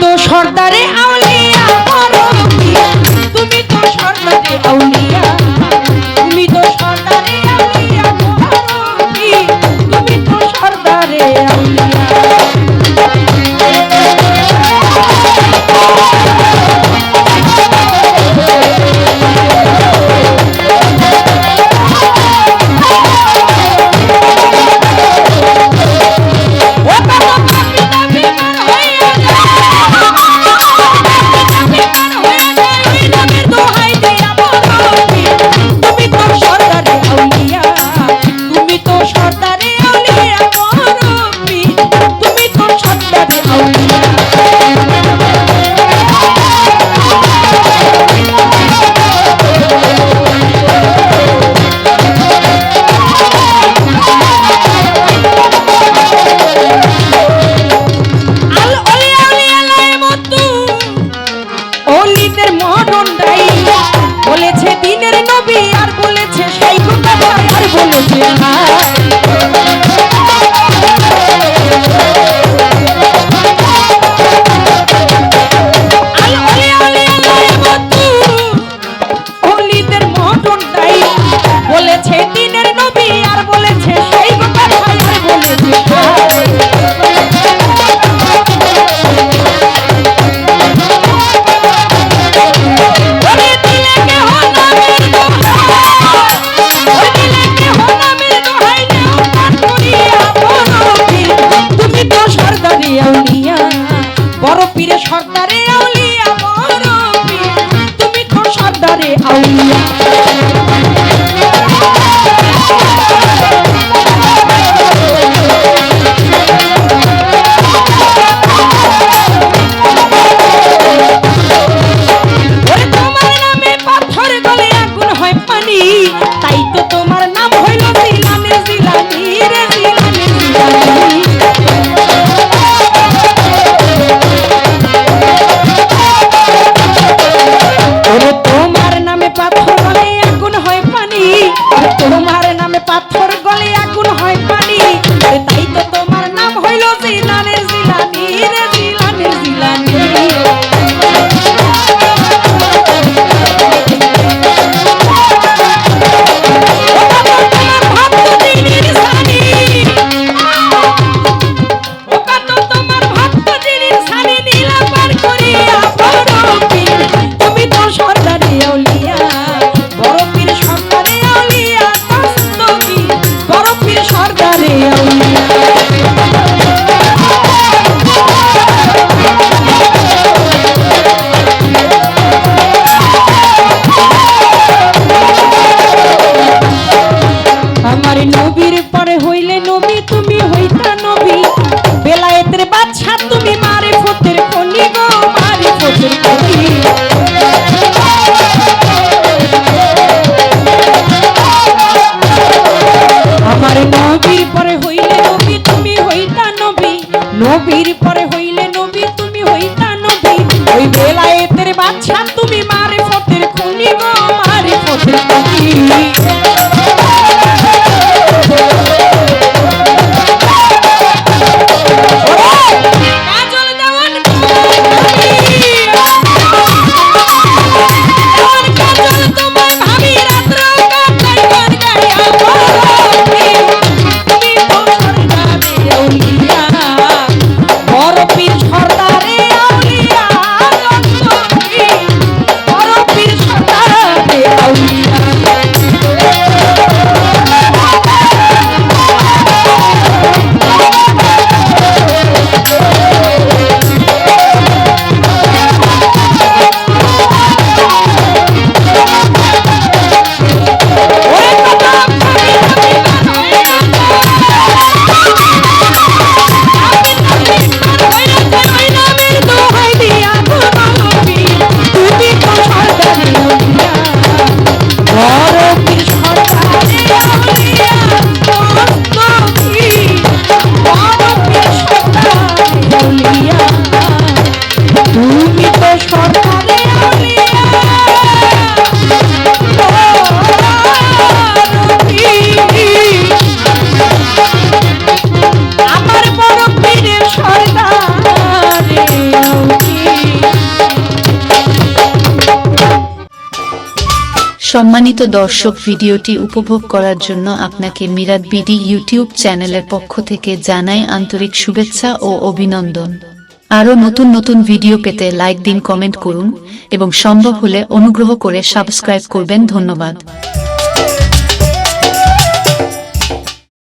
তো সর্দারে আউলিয়া বড় পীর, তুমি তো সর্দারে আউলিয়া, তুমি তো সর্দারে আউলিয়া বড় পীর, তুমি তো সর্দারে আউলিয়া। বলেছে দিনের নবী আর বলেছে সেই কথা আর বলেছে অলিদের মটন ডাই, বলেছে দিনের নবী আর বলেছে সেই কথা আর বলেছে বড় পীরে সর্দারে আউলিয়া বড় পীর, তুমি তো সর্দারে আউলিয়া। তোমার নামে পাথর গলে আগুন হয় পানি, তাই তো তোমার নাম হইল জিলানি জিলানি রে জিলানি জিলানি। তোমার নামে পাথর গলে আগুন হয় পানি, তোমার নামে পাথর গলে আগুন হয় পানি, তাই তো তোমার নাম হইল জিলানি জিলানি রে জিলানি জিলানি। আমার নবীর পরে হইলে নবী তুমি হইতা নবী, বেলায়েতের বাদশা তুমি মারিফতের খনি গো মারিফতের খনি। আমার নবীর পরে হইলে নবী তুমি হইতা নবী, নবীর পরে হইলে নবী তুমি হইতা নবী, ওই বেলায়েতের বাদশা তুমি মারিফতের খনি গো মারিফতের খনি। সম্মানিত দর্শক, ভিডিওটি উপভোগ করার জন্য আপনাকে মিরাত বিডি ইউটিউব চ্যানেলের পক্ষ থেকে জানাই আন্তরিক শুভেচ্ছা ও অভিনন্দন। আরও নতুন নতুন ভিডিও পেতে লাইক দিন, কমেন্ট করুন এবং সম্ভব হলে অনুগ্রহ করে সাবস্ক্রাইব করবেন। ধন্যবাদ।